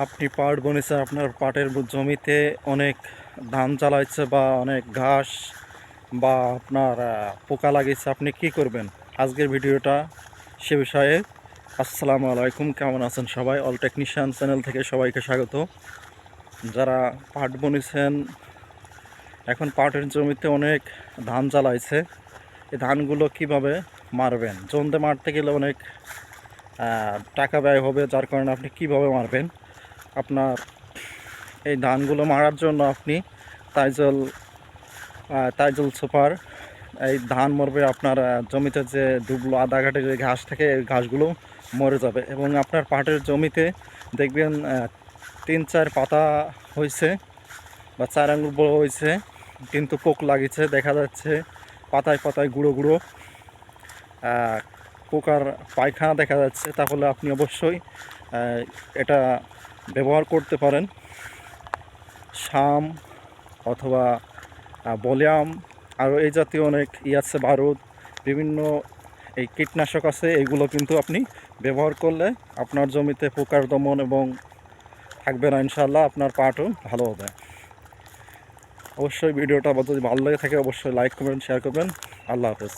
আপনি পাট বুনেছেন, আপনার পাটের জমিতে অনেক ধান চালাইছে বা অনেক ঘাস বা আপনার পোকা লাগিয়েছে, আপনি কি করবেন? আজকের ভিডিওটা সে বিষয়ে। আসসালামু আলাইকুম, কেমন আছেন সবাই? অল টেকনিশিয়ান চ্যানেল থেকে সবাইকে স্বাগত। যারা পাট বুনেছেন, এখন পাটের জমিতে অনেক ধান চালাইছে, এই ধানগুলো কিভাবে মারবেন? জমিতে মারতে গেলে অনেক টাকা ব্যয় হবে, যার কারণে আপনি কিভাবে মারবেন? আপনার এই ধানগুলো মারার জন্য আপনি তাইজল তাইজল সুপার, এই ধান মরবে, আপনার জমিতে যে দুবলো আধা ঘাটে যে ঘাস থাকে এই ঘাসগুলো মরে যাবে। এবং আপনার পাটের জমিতে দেখবেন 3-4 পাতা হয়েছে বা 4 আঙ্গুল বড় হয়েছে, কিন্তু পোক লাগিয়েছে, দেখা যাচ্ছে পাতায় পাতায় গুঁড়ো গুঁড়ো পোকার পায়খানা দেখা যাচ্ছে। তাহলে আপনি অবশ্যই এটা ব্যবহার করতে পারেন, শাম অথবা বলিয়াম, আরও এই জাতীয় অনেক আছে, বারুদ, বিভিন্ন এই কীটনাশক আছে। এইগুলো কিন্তু আপনি ব্যবহার করলে আপনার জমিতে পোকার দমন এবং থাকবে না, ইনশাআল্লাহ আপনার পাটও ভালো হবে। অবশ্যই ভিডিওটা যদি ভালো লেগে থাকে অবশ্যই লাইক করবেন, শেয়ার করবেন। আল্লাহ হাফেজ।